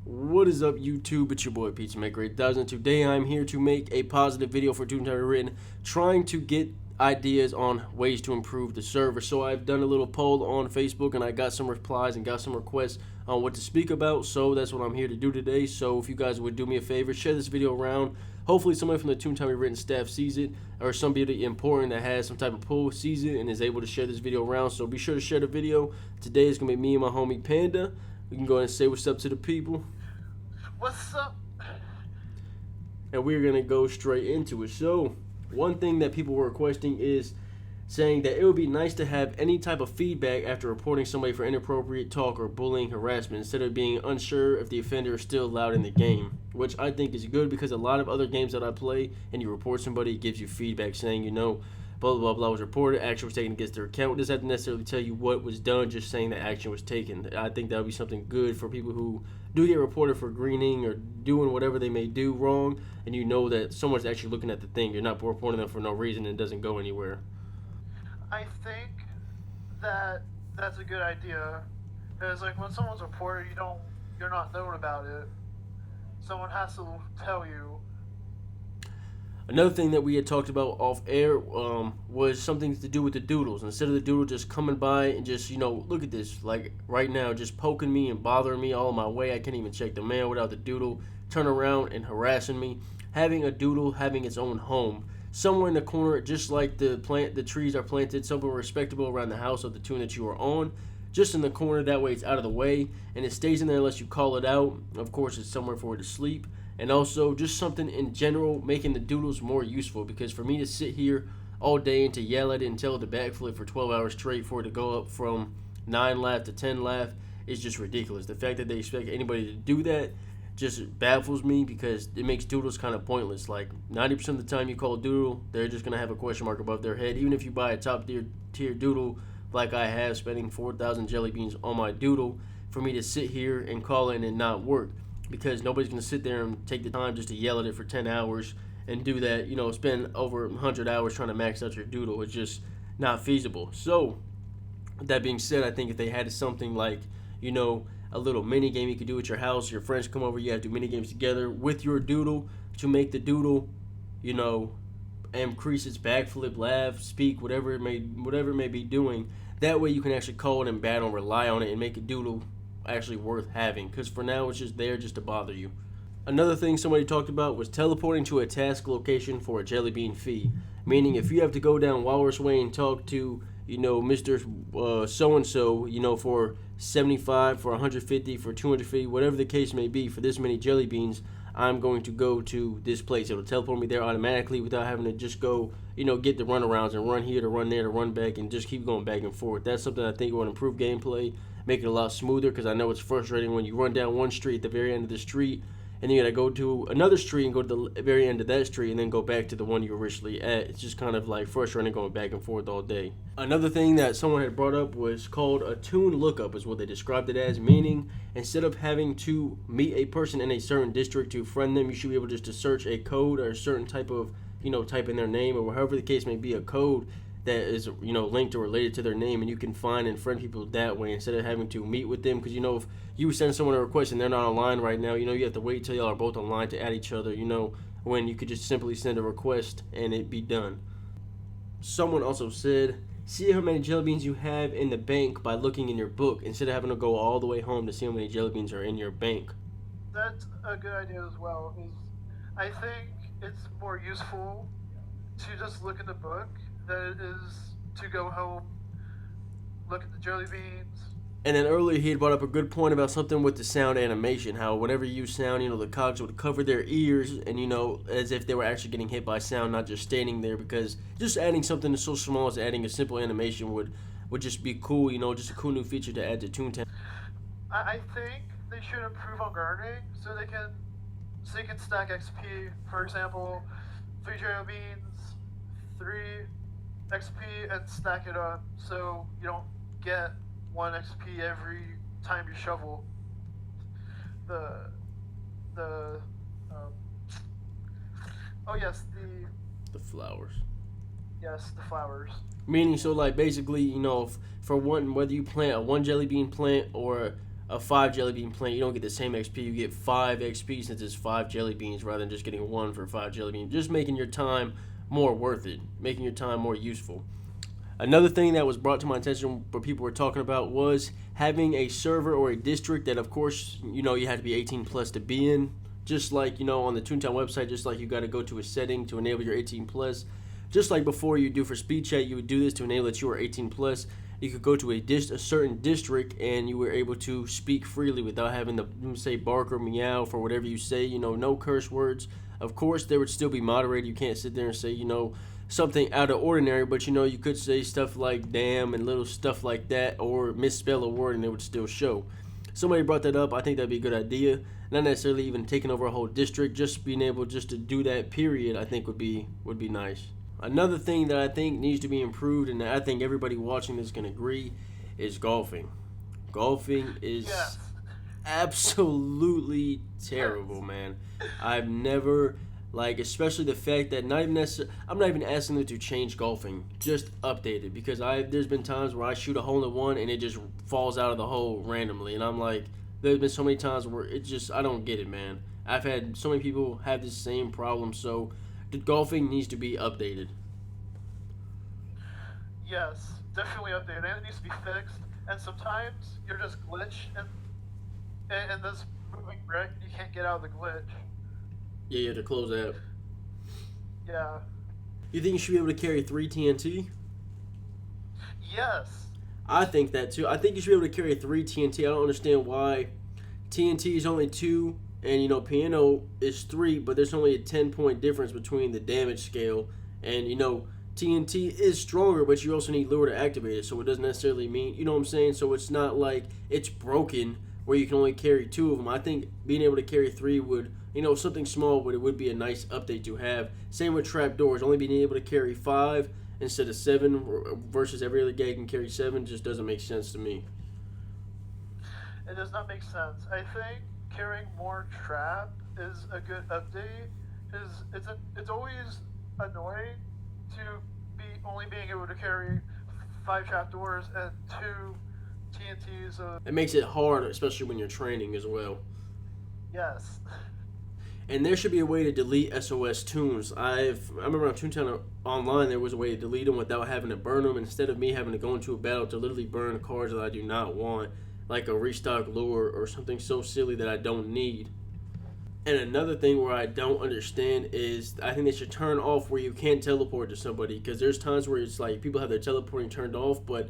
What is up, YouTube? It's your boy Pizza Maker 8000. Today I'm here to make a positive video for Toontown Rewritten, trying to get ideas on ways to improve the server. So I've done a little poll on Facebook and I got some replies and got some requests on what to speak about. So that's what I'm here to do today. So if you guys would do me a favor, share this video around. Hopefully somebody from the Toontown Rewritten staff sees it, or somebody important that has some type of pull sees it and is able to share this video around. So be sure to share the video. Today is going to be me and my homie Panda. We can go ahead and say what's up to the people. What's up? And we're going to go straight into it. So, one thing that people were requesting is saying that it would be nice to have any type of feedback after reporting somebody for inappropriate talk or bullying harassment, instead of being unsure if the offender is still allowed in the game, which I think is good, because a lot of other games that I play and you report somebody, it gives you feedback saying, you know, blah blah blah was reported, action was taken against their account. It doesn't have to necessarily tell you what was done, just saying that action was taken. I think that would be something good for people who do get reported for greening or doing whatever they may do wrong, and you know that someone's actually looking at the thing. You're not reporting them for no reason and it doesn't go anywhere. I think that that's a good idea. Because like when someone's reported, you're not known about it. Someone has to tell you. Another thing that we had talked about off air was something to do with the Doodles. Instead of the Doodle just coming by and just, you know, look at this, like right now, just poking me and bothering me all my way. I can't even check the mail without the Doodle turn around and harassing me. Having a Doodle having its own home somewhere in the corner, just like the trees are planted somewhere respectable around the house of the tune that you are on, just in the corner. That way it's out of the way and it stays in there unless you call it out. Of course, it's somewhere for it to sleep. And also just something in general making the Doodles more useful, because for me to sit here all day and to yell at it and tell it to backflip for 12 hours straight for it to go up from 9 laugh to 10 laugh is just ridiculous. The fact that they expect anybody to do that just baffles me, because it makes Doodles kind of pointless. Like 90% of the time you call a Doodle, they're just going to have a question mark above their head. Even if you buy a top tier Doodle like I have, spending 4,000 jelly beans on my Doodle, for me to sit here and call it and not work, because nobody's going to sit there and take the time just to yell at it for 10 hours and do that, you know, spend over 100 hours trying to max out your Doodle. It's just not feasible. So, that being said, I think if they had something like, you know, a little mini game you could do at your house, your friends come over, you have to do mini games together with your Doodle to make the Doodle, you know, increase its backflip, laugh, speak, whatever it may be doing. That way you can actually call it in battle and rely on it and make a Doodle actually worth having, because for now it's just there just to bother you. Another thing somebody talked about was teleporting to a task location for a jelly bean fee, meaning if you have to go down Walrus Way and talk to, you know, Mr. So-and-so, you know, for 75, for 150, for 250, whatever the case may be, for this many jelly beans, I'm going to go to this place. It'll teleport me there automatically without having to just go, you know, get the runarounds and run here to run there to run back and just keep going back and forth. That's something I think would improve gameplay, make it a lot smoother, because I know it's frustrating when you run down one street at the very end of the street, and then you gotta go to another street and go to the very end of that street and then go back to the one you were originally at. It's just kind of like frustrating going back and forth all day. Another thing that someone had brought up was called a toon lookup, is what they described it as, meaning instead of having to meet a person in a certain district to friend them, you should be able just to search a code or a certain type of, you know, type in their name or however the case may be, a code that is, you know, linked or related to their name, and you can find and friend people that way instead of having to meet with them. Because, you know, if you send someone a request and they're not online right now, you know, you have to wait till y'all are both online to add each other, you know, when you could just simply send a request and it be done. Someone also said, see how many jelly beans you have in the bank by looking in your book, instead of having to go all the way home to see how many jelly beans are in your bank. That's a good idea as well. I think it's more useful to just look in the book than it is to go home, look at the jelly beans. And then earlier he had brought up a good point about something with the sound animation, how whenever you use sound, you know, the cogs would cover their ears, and, you know, as if they were actually getting hit by sound, not just standing there, because just adding something so small as adding a simple animation would just be cool, you know, just a cool new feature to add to Toontown. I think they should improve on gardening so they can stack XP. For example, 3 jelly beans, 3 XP, and stack it up so you don't get 1 XP every time you shovel the The flowers. Yes, the flowers. Meaning, so like basically, you know, for one, whether you plant a 1 jelly bean plant or a 5 jelly bean plant, you don't get the same XP. You get 5 XP since it's 5 jelly beans rather than just getting 1 for 5 jelly beans. Just making your time more worth it, making your time more useful. Another thing that was brought to my attention, what people were talking about, was having a server or a district that, of course, you have to be 18 plus to be in. Just like, on the Toontown website, just like you got to go to a setting to enable your 18 plus. Just like before you do for speed chat, you would do this to enable that you are 18 plus. You could go to a certain district and you were able to speak freely without having to say bark or meow for whatever you say. No curse words. Of course, there would still be moderated. You can't sit there and say, something out of ordinary, but you could say stuff like damn and little stuff like that, or misspell a word and it would still show. Somebody brought that up. I think that'd be a good idea. Not necessarily even taking over a whole district, just being able just to do that period, I think would be nice. Another thing that I think needs to be improved, and I think everybody watching this can agree, is golfing. Golfing is absolutely terrible, man. I've never, especially the fact that I'm not even asking them to change golfing, just update it, because there's been times where I shoot a hole in one and it just falls out of the hole randomly, and I'm like, there's been so many times where I don't get it, man. I've had so many people have this same problem, so the golfing needs to be updated. Yes, definitely updated. It needs to be fixed. And sometimes you're just glitched in this moving brick. You can't get out of the glitch. Yeah, you have to close that. Yeah. You think you should be able to carry 3 TNT? Yes. I think that too. I think you should be able to carry 3 TNT. I don't understand why TNT is only 2 and piano is 3, but there's only a 10-point difference between the damage scale. And TNT is stronger, but you also need lure to activate it, so it doesn't necessarily mean, you know what I'm saying? So it's not like it's broken where you can only carry 2 of them. I think being able to carry 3 would, something small, but it would be a nice update to have. Same with trapdoors, only being able to carry 5 instead of 7 versus every other guy can carry 7 just doesn't make sense to me. It does not make sense. I think carrying more trap is a good update. It's always annoying to be only being able to carry 5 trapdoors and 2 TNTs. It makes it hard, especially when you're training as well. Yes. And there should be a way to delete SOS tunes. I remember on Toontown Online there was a way to delete them without having to burn them. Instead of me having to go into a battle to literally burn cards that I do not want, like a restock lure or something so silly that I don't need. And another thing where I don't understand is I think they should turn off where you can't teleport to somebody, because there's times where it's like people have their teleporting turned off, but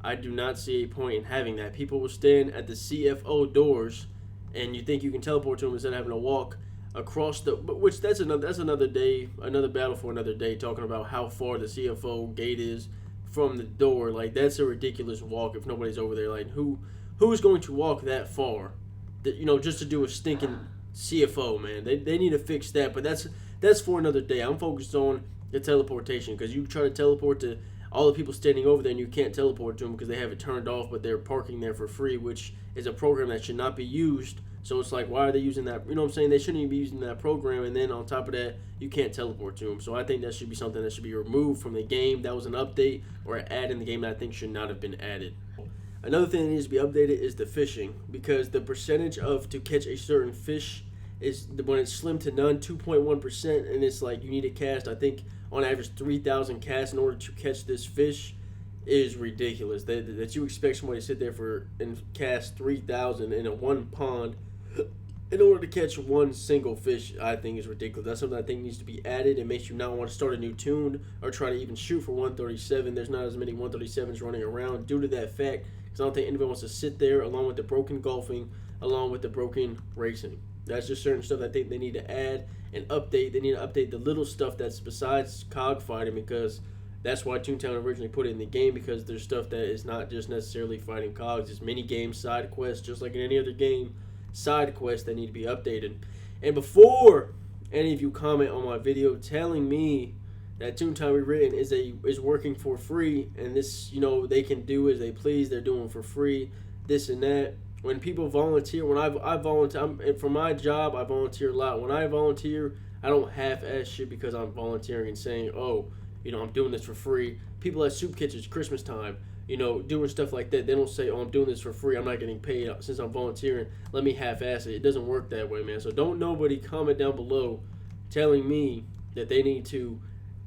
I do not see a point in having that. People will stand at the CFO doors and you think you can teleport to them instead of having to walk across which that's another day, another battle for another day, talking about how far the CFO gate is from the door. Like, that's a ridiculous walk if nobody's over there. Like, who's going to walk that far just to do a stinking CFO, man? They need to fix that, but that's for another day. I'm focused on the teleportation, because you try to teleport to all the people standing over there and you can't teleport to them because they have it turned off, but they're parking there for free, which is a program that should not be used. So it's like, why are they using that? You know what I'm saying? They shouldn't even be using that program, and then on top of that, you can't teleport to them. So I think that should be something that should be removed from the game. That was an update or an add in the game that I think should not have been added. Another thing that needs to be updated is the fishing, because the percentage to catch a certain fish is, when it's slim to none, 2.1%, and it's like you need to cast, I think, on average 3,000 casts in order to catch this fish is ridiculous. That you expect somebody to sit there and cast 3,000 in a one pond in order to catch one single fish, I think is ridiculous. That's something I think needs to be added. It makes you not want to start a new tune or try to even shoot for 137. There's not as many 137s running around due to that fact, because I don't think anybody wants to sit there along with the broken golfing, along with the broken racing. That's just certain stuff I think they need to add and update. They need to update the little stuff that's besides cog fighting, because that's why Toontown originally put it in the game, because there's stuff that is not just necessarily fighting cogs. It's mini games, side quests, just like in any other game, side quests that need to be updated. And before any of you comment on my video telling me that Toontown Rewritten is working for free and this, they can do as they please, they're doing for free, this and that. When people volunteer, when I volunteer, for my job, I volunteer a lot. When I volunteer, I don't half-ass shit because I'm volunteering and saying, oh, I'm doing this for free. People at soup kitchens, Christmas time, doing stuff like that. They don't say, "Oh, I'm doing this for free. I'm not getting paid since I'm volunteering. Let me half-ass it." It doesn't work that way, man. So don't nobody comment down below telling me that they need to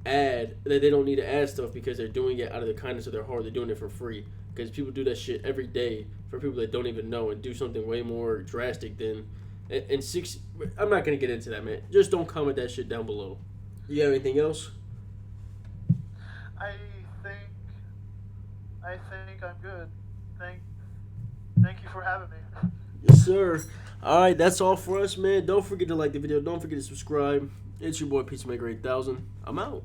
that they don't need to add stuff because they're doing it out of the kindness of their heart. They're doing it for free because people do that shit every day for people that don't even know and do something way more drastic than. And six, I'm not gonna get into that, man. Just don't comment that shit down below. You have anything else? I think I'm good. Thank you for having me. Yes, sir. All right, that's all for us, man. Don't forget to like the video. Don't forget to subscribe. It's your boy Peacemaker 8000. I'm out.